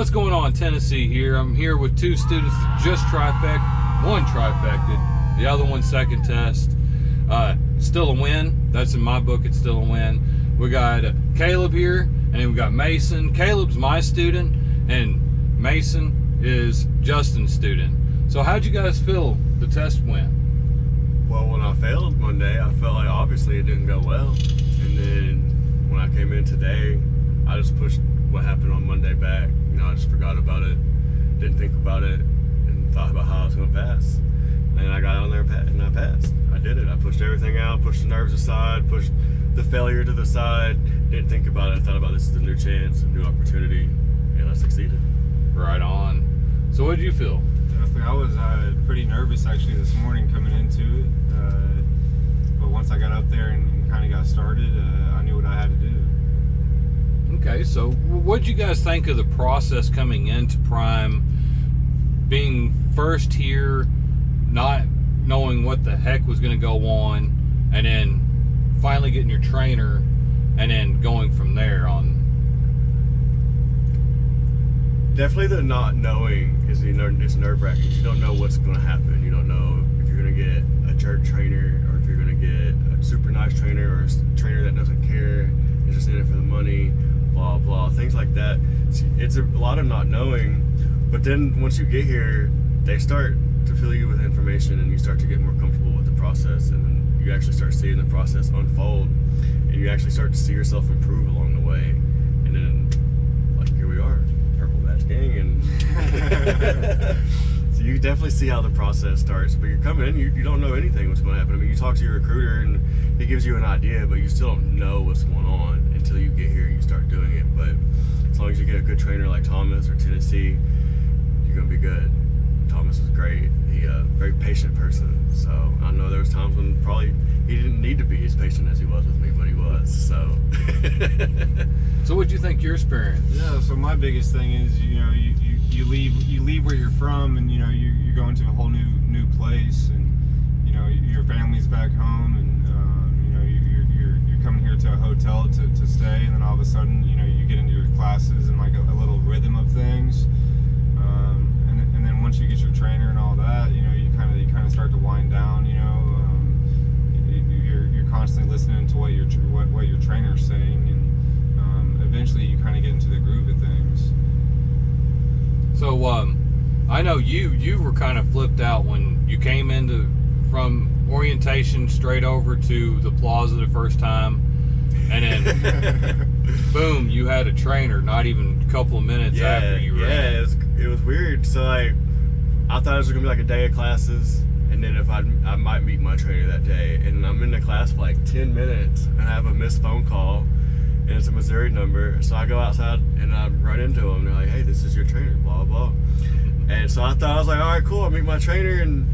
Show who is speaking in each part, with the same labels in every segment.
Speaker 1: What's going on, Tennessee here? I'm here with two students that just one trifected, the other one second test. Still a win. That's in my book, it's still a win. We got Caleb here, and then we got Mason. Caleb's my student, and Mason is Justin's student. So how'd you guys feel the test went?
Speaker 2: Well, when I failed Monday, I felt like obviously it didn't go well. And then when I came in today, I just pushed what happened on Monday back. You know, I just forgot about it, didn't think about it, and thought about how I was going to pass. And I got on there and I passed. I did it. I pushed everything out, pushed the nerves aside, pushed the failure to the side, didn't think about it. I thought about this as a new chance, a new opportunity, and I succeeded.
Speaker 1: Right on. So what did you feel?
Speaker 3: Definitely. I was pretty nervous actually this morning coming into it. But once I got up there and kind of got started, I knew what I had to do.
Speaker 1: Okay, so what did you guys think of the process coming into Prime, being first here, not knowing what the heck was going to go on, and then finally getting your trainer, and then going from there on?
Speaker 2: Definitely the not knowing is nerve-wracking. You don't know what's going to happen. You don't know if you're going to get a jerk trainer, or if you're going to get a super nice trainer, or a trainer that doesn't care, is just in it for the money, blah blah, things like that. It's a lot of not knowing, but then once you get here, they start to fill you with information, and you start to get more comfortable with the process, and then you actually start seeing the process unfold, and you actually start to see yourself improve along the way, and then like here we are, Purple Badge Gang, and so you definitely see how the process starts. But you're coming in, you don't know anything what's going to happen. I mean, you talk to your recruiter and he gives you an idea, but you still don't know what's going on until you get here and you start doing it. But as long as you get a good trainer like Thomas or Tennessee, you're going to be good. Thomas was great. He a very patient person. So I know there was times when probably he didn't need to be as patient as he was with me, but he was. So.
Speaker 1: So what'd you think your experience?
Speaker 3: Yeah. So my biggest thing is, you know, you leave where you're from, and you know you go into a whole new place, and you know your family's back home, and you know you're coming here to a hotel to stay, and then all of a sudden you know you get into your classes and like a little rhythm of things. And then once you get your trainer and all that, you know, you kind of start to wind down. You know, you're constantly listening to what your trainer's saying, and eventually you kind of get into the groove of things.
Speaker 1: So I know you were kind of flipped out when you came from orientation straight over to the plaza the first time, and then boom, you had a trainer not even a couple of minutes after you ran.
Speaker 2: Yeah, it was weird. So I thought it was gonna be like a day of classes, and then if I might meet my trainer that day, and I'm in the class for like 10 minutes and I have a missed phone call, and it's a Missouri number. So I go outside and I run into them. They're like, "Hey, this is your trainer," blah blah. And so I was like, all right, cool, I'll meet my trainer. And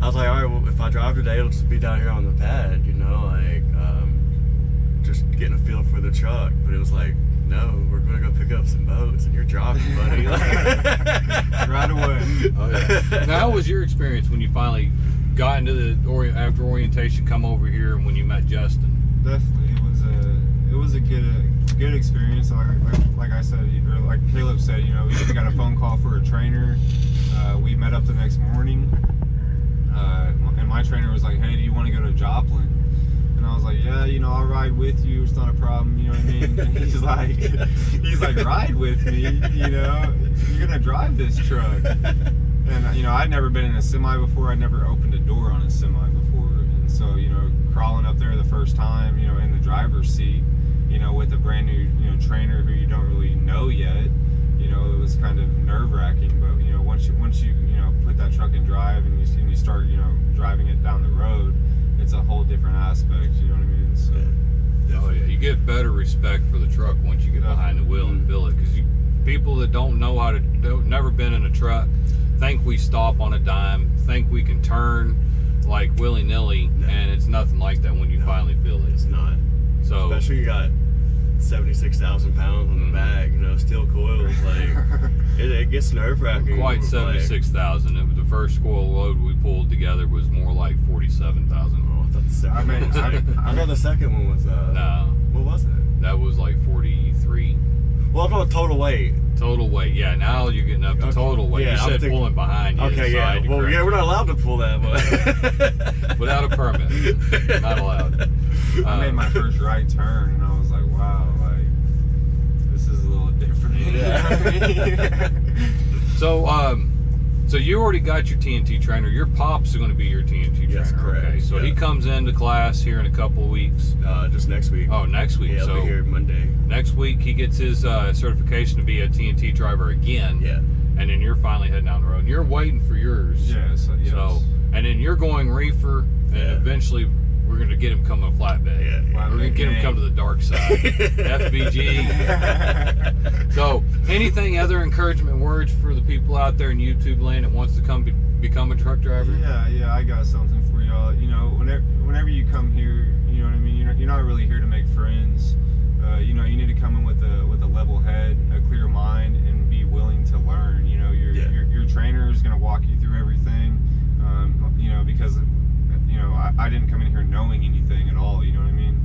Speaker 2: I was like, all right, well, if I drive today, it'll just be down here on the pad, you know, like just getting a feel for the truck. But it was like, no, we're gonna go pick up some boats, and you're driving, buddy.
Speaker 3: Right away.
Speaker 1: Oh, yeah. Now, how was your experience when you finally got into after orientation, come over here, and when you met Justin?
Speaker 3: Definitely, it was a good experience. Like I said, or like Caleb said, you know, we got a phone call for a trainer. We met up the next morning, and my trainer was like, "Hey, do you want to go to Joplin?" And I was like, "Yeah, you know, I'll ride with you. It's not a problem." You know what I mean? And he's like, "Ride with me? You know, you're gonna drive this truck." And you know, I'd never been in a semi before. I'd never opened a door on a semi before, and so you know, crawling up there the first time, you know, in the driver's seat, you know, with a brand new, you know, trainer who you don't really know yet, you know, it was kind of nerve-wracking. But you know, once you you know put that truck in drive, and you start, you know, driving it down the road, it's a whole different aspect. You know what I mean? So,
Speaker 1: oh yeah, you get better respect for the truck once you get behind the wheel and feel it, because people that don't know never been in a truck, think we stop on a dime, think we can turn like willy-nilly, and it's nothing like that when you finally feel it.
Speaker 2: It's not. So especially you got 76,000 pounds on the back, you know, steel coils, like it gets nerve-wracking.
Speaker 1: Quite 76,000. The first coil load we pulled together was more like 47,000.
Speaker 2: Oh, I thought the second one was. I thought the second one was.
Speaker 1: No.
Speaker 2: What was it?
Speaker 1: That was like 43.
Speaker 2: Well, I'm on total weight.
Speaker 1: Total weight, yeah. Now you're getting up to total weight.
Speaker 2: Yeah,
Speaker 1: you said pulling behind you.
Speaker 2: Okay,
Speaker 1: so
Speaker 2: yeah. Well, yeah, we're not allowed to pull that, but
Speaker 1: without a permit, not allowed.
Speaker 3: I made my first right turn, and I was like, wow, like this is a little different.
Speaker 2: Yeah.
Speaker 1: So you already got your TNT trainer. Your pops are going to be your TNT trainer.
Speaker 2: Yes, correct.
Speaker 1: Okay, so he comes into class here in a couple of weeks.
Speaker 2: Just next week.
Speaker 1: Oh, next week.
Speaker 2: Yeah,
Speaker 1: so
Speaker 2: I'll be here Monday.
Speaker 1: Next week he gets his certification to be a TNT driver again.
Speaker 2: Yeah.
Speaker 1: And then you're finally heading down the road. And you're waiting for yours.
Speaker 3: Yes.
Speaker 1: So, and then you're going reefer, and eventually we're going to get him coming flatbed.
Speaker 2: Yeah.
Speaker 1: We're going to get him come to the dark side. FBG. So, anything other encouragement words for the people out there in YouTube land that wants to become a truck driver?
Speaker 3: Yeah, I got something for y'all. You know, whenever you come here, you know what I mean. You're not really here to make friends. You know, you need to come in with a level head, a clear mind, and be willing to learn. You know, your trainer is going to walk you through everything. You know, because you know I didn't come in here knowing anything at all. You know what I mean?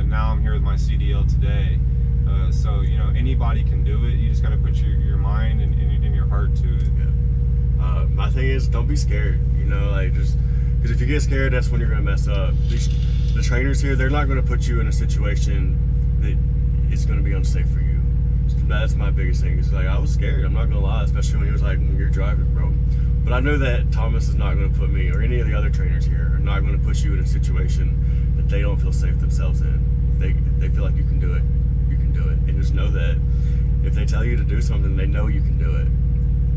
Speaker 3: Now I'm here with my CDL today. So you know, anybody can do it. You just got to put your mind and your heart to it.
Speaker 2: Yeah. My thing is, don't be scared. You know, like just because if you get scared, that's when you're gonna mess up. The trainers here, they're not gonna put you in a situation that it's gonna be unsafe for you. So that's my biggest thing. Is like I was scared. I'm not gonna lie, especially when he was like, "You're driving, bro." But I know that Thomas is not gonna put me or any of the other trainers here are not gonna put you in a situation that they don't feel safe themselves in. They feel like you can do it. You can do it, and just know that if they tell you to do something, they know you can do it.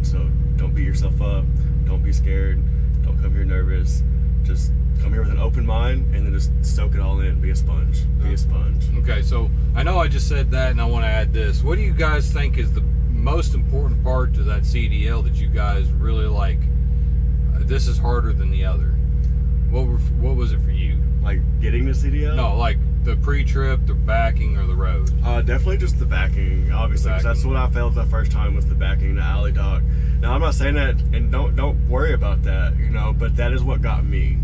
Speaker 2: So don't beat yourself up. Don't be scared. Don't come here nervous. Just come here with an open mind and then just soak it all in. Be a sponge. Be a sponge.
Speaker 1: Okay, so I know I just said that, and I want to add this. What do you guys think is the most important part to that CDL that you guys really like? This is harder than the other. What was it for you?
Speaker 2: Like getting the CDL?
Speaker 1: No, like the pre-trip, the backing, or the road?
Speaker 2: Definitely just the backing, obviously, because that's what I failed the first time was the backing, the alley dock. Now I'm not saying that, and don't worry about that, you know, but that is what got me,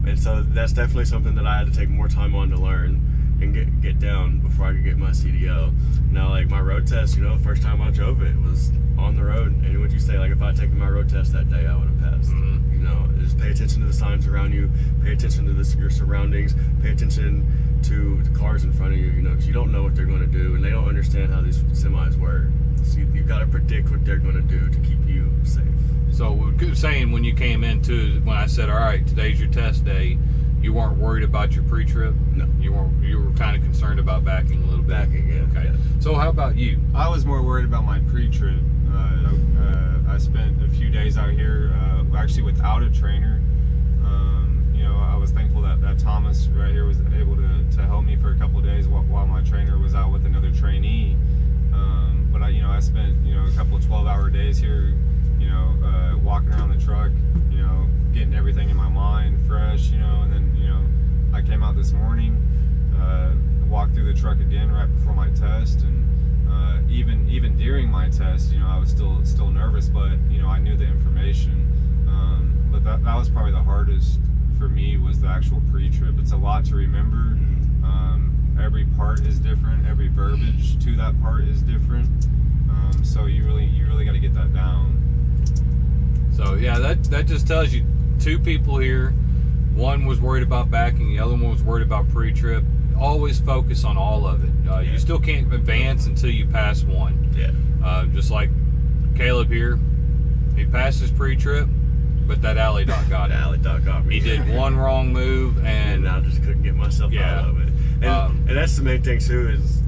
Speaker 2: and so that's definitely something that I had to take more time on to learn and get down before I could get my CDL. Now, like my road test, you know, the first time I drove it was on the road, and would you say like if I had taken my road test that day, I would have passed.
Speaker 1: Mm-hmm.
Speaker 2: You know, just pay attention to the signs around you, pay attention to your surroundings, pay attention to the cars in front of you, you know, because you don't know what they're going to do, and they don't understand how these semis work. So you've got to predict what they're going to do to keep you safe.
Speaker 1: So we're saying when you came into, when I said, all right, today's your test day, you weren't worried about your pre-trip?
Speaker 2: No.
Speaker 1: You were kind of concerned about backing a little bit?
Speaker 2: Backing, yeah.
Speaker 1: Okay.
Speaker 2: Yeah.
Speaker 1: So how about you?
Speaker 3: I was more worried about my pre-trip. I spent a few days out here actually without a trainer. You know, I was thankful that Thomas right here was able to help me for a couple of days while my trainer was out with another trainee. But I spent a couple of 12-hour days here, walking around the truck, getting everything in my mind fresh, and then I came out this morning, walked through the truck again right before my test, and even during my test, I was still nervous, but I knew the information. But that was probably the hardest for me, was the actual pre-trip. It's a lot to remember. Every part is different. Every verbiage to that part is different. So you really got to get that down.
Speaker 1: So yeah, that just tells you two people here. One was worried about backing, the other one was worried about pre-trip. Always focus on all of it. You still can't advance until you pass one.
Speaker 2: Yeah.
Speaker 1: Just like Caleb here, he passed his pre-trip, but that alley dot got him.
Speaker 2: The alley dot got me.
Speaker 1: He did one wrong move, and
Speaker 2: I just couldn't get myself out of it. And that's the main thing too, is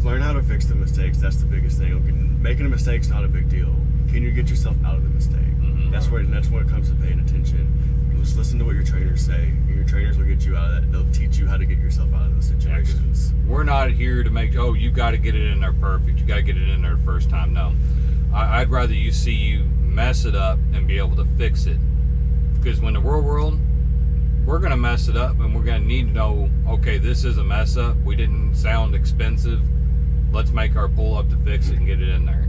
Speaker 2: learn how to fix the mistakes. That's the biggest thing. Making a mistake's not a big deal. Can you get yourself out of the mistake?
Speaker 1: Mm-hmm.
Speaker 2: That's when it comes to paying attention. Just listen to what your trainers say. Your trainers will get you out of that. They'll teach you how to get yourself out of those situations.
Speaker 1: We're not here to make, you got to get it in there perfect. You got to get it in there the first time. No. I'd rather see you mess it up and be able to fix it. Because when the real world, we're going to mess it up, and we're going to need to know, okay, this is a mess up. We didn't sound expensive. Let's make our pull up to fix it and get it in there.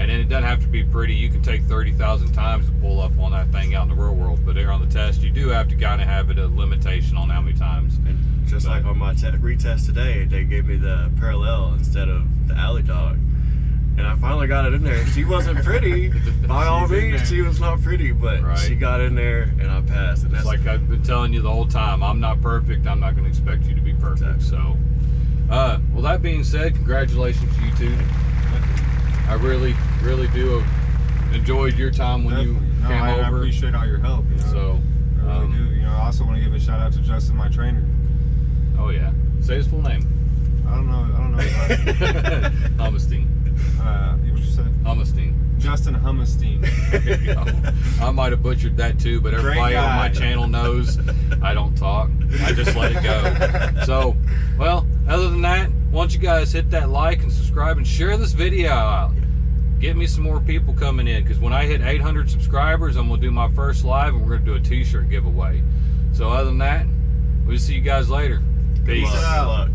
Speaker 1: And then it doesn't have to be pretty. You can take 30,000 times to pull up on that thing out in the real world, but there on the test, you do have to kind of have it a limitation on how many times.
Speaker 2: And just like on my retest today, they gave me the parallel instead of the alley dog. And I finally got it in there. She wasn't pretty. By all means, she was not pretty, but
Speaker 1: Right.
Speaker 2: she got in there and I passed. And
Speaker 1: It's
Speaker 2: that's
Speaker 1: like I've been telling you the whole time, I'm not perfect. I'm not going to expect you to be perfect.
Speaker 2: Exactly.
Speaker 1: So, well, that being said, congratulations to you two. I really, really do have enjoyed your time when you came
Speaker 3: I
Speaker 1: over.
Speaker 3: appreciate all your help. You know?
Speaker 1: So,
Speaker 3: I really do. You know, I also want to give a shout out to Justin, my trainer.
Speaker 1: oh yeah, say his full name.
Speaker 3: I don't know.
Speaker 1: Humiston.
Speaker 3: What you say?
Speaker 1: Humiston.
Speaker 3: Justin Humiston.
Speaker 1: There you go. I might have butchered that too, but everybody on my channel knows I don't talk. I just let it go. So, well, other than that, why don't you guys hit that like and subscribe and share this video out. Get me some more people coming in, because when I hit 800 subscribers, I'm going to do my first live and we're going to do a t-shirt giveaway. So other than that, we'll see you guys later. Peace.
Speaker 2: Good luck.